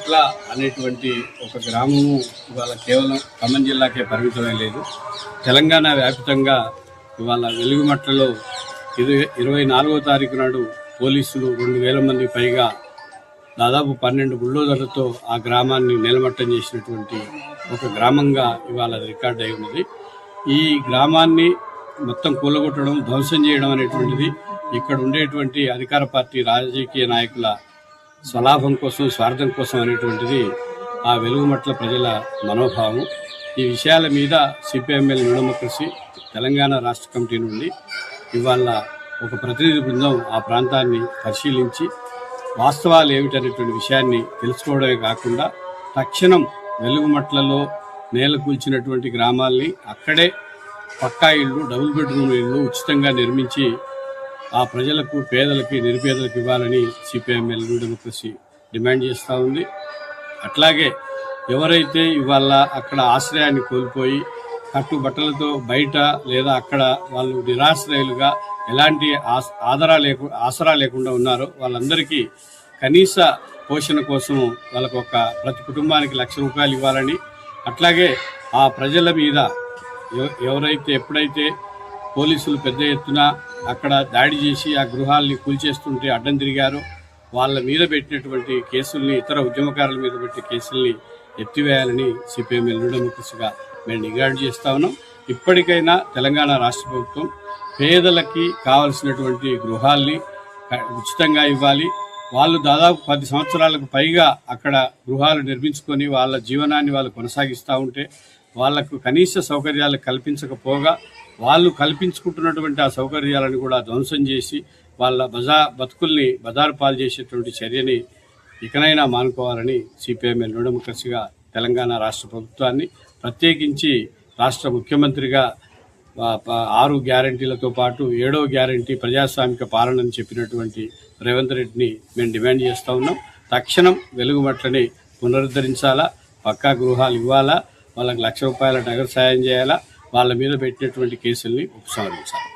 వెలుగుమట్ల అనేటువంటి ఒక గ్రామము ఇవాళ కేవలం ఖమ్మం జిల్లాకే పరిమితమే లేదు. తెలంగాణ వ్యాప్తంగా ఇవాళ వెలుగుమట్లలో 24వ తారీఖు నాడు పోలీసులు 2000 మంది పైగా దాదాపు 12 బుల్డోజర్లతో ఆ గ్రామాన్ని నేలమట్టం చేసినటువంటి ఒక గ్రామంగా ఇవాళ రికార్డ్ అయి ఉన్నది. ఈ గ్రామాన్ని మొత్తం కూలగొట్టడం, ధ్వంసం చేయడం అనేటువంటిది ఇక్కడ ఉండేటువంటి అధికార పార్టీ రాజకీయ నాయకుల స్వలాభం కోసం, స్వార్థం కోసం అనేటువంటిది ఆ వెలుగుమట్ల ప్రజల మనోభావం. ఈ విషయాల మీద సిపిఎంఎల్ న్యూ డెమోక్రసీ తెలంగాణ రాష్ట్ర కమిటీ నుండి ఇవాళ ఒక ప్రతినిధి బృందం ఆ ప్రాంతాన్ని పరిశీలించి వాస్తవాలు ఏమిటనేటువంటి విషయాన్ని తెలుసుకోవడమే కాకుండా తక్షణం వెలుగుమట్లలో నేల కూల్చినటువంటి గ్రామాల్ని అక్కడే పక్కా ఇళ్ళు, డబుల్ బెడ్రూమ్ ఇళ్ళు ఉచితంగా నిర్మించి ఆ ప్రజలకు, పేదలకి, నిరుపేదలకు ఇవ్వాలని సిపిఎంఎల్ న్యూ డెమోక్రసీ డిమాండ్ చేస్తూ ఉంది. అట్లాగే ఎవరైతే ఇవాళ అక్కడ ఆశ్రయాన్ని కోల్పోయి కట్టుబట్టలతో బయట లేదా అక్కడ వాళ్ళు నిరాశ్రయులుగా ఎలాంటి ఆసరా లేకుండా ఉన్నారో వాళ్ళందరికీ కనీస పోషణ కోసం వాళ్ళకు ప్రతి కుటుంబానికి ₹1,00,000 ఇవ్వాలని, అట్లాగే ఆ ప్రజల మీద ఎప్పుడైతే పోలీసులు పెద్ద ఎత్తున అక్కడ దాడి చేసి ఆ గృహాల్ని కూల్చేస్తుంటే అడ్డం తిరిగారో వాళ్ళ మీద పెట్టినటువంటి కేసుల్ని, ఇతర ఉద్యమకారుల మీద పెట్టే కేసుల్ని ఎత్తివేయాలని సిపిఎంఎల్ న్యూ డెమోక్రసీగా మేము డిమాండ్ చేస్తా ఉన్నాం. ఇప్పటికైనా తెలంగాణ రాష్ట్ర ప్రభుత్వం పేదలకి కావలసినటువంటి గృహాల్ని ఉచితంగా ఇవ్వాలి. వాళ్ళు దాదాపు 10 సంవత్సరాలకు పైగా అక్కడ గృహాలు నిర్మించుకొని వాళ్ళ జీవనాన్ని వాళ్ళు కొనసాగిస్తూ ఉంటే వాళ్లకు కనీస సౌకర్యాలు కల్పించకపోగా వాళ్ళు కల్పించుకుంటున్నటువంటి ఆ సౌకర్యాలను కూడా ధ్వంసం చేసి వాళ్ళ బతుకుల్ని బజారు పాలు చేసేటువంటి చర్యని ఇకనైనా మానుకోవాలని సిపిఎంఎల్ న్యూ డెమోక్రసీగా తెలంగాణ రాష్ట్ర ప్రభుత్వాన్ని, ప్రత్యేకించి రాష్ట్ర ముఖ్యమంత్రిగా 6 గ్యారంటీలతో పాటు 7వ గ్యారంటీ ప్రజాస్వామిక పాలనని చెప్పినటువంటి రేవంత్ రెడ్డిని మేము డిమాండ్ చేస్తూ ఉన్నాం. తక్షణం వెలుగుమట్లని పునరుద్ధరించాలా, పక్కా గృహాలు ఇవ్వాలా, వాళ్ళకి ₹1,00,000 నగదు సాయం చేయాలా, వాళ్ళ మీద పెట్టినటువంటి కేసుల్ని ఉపసంహరించాలి.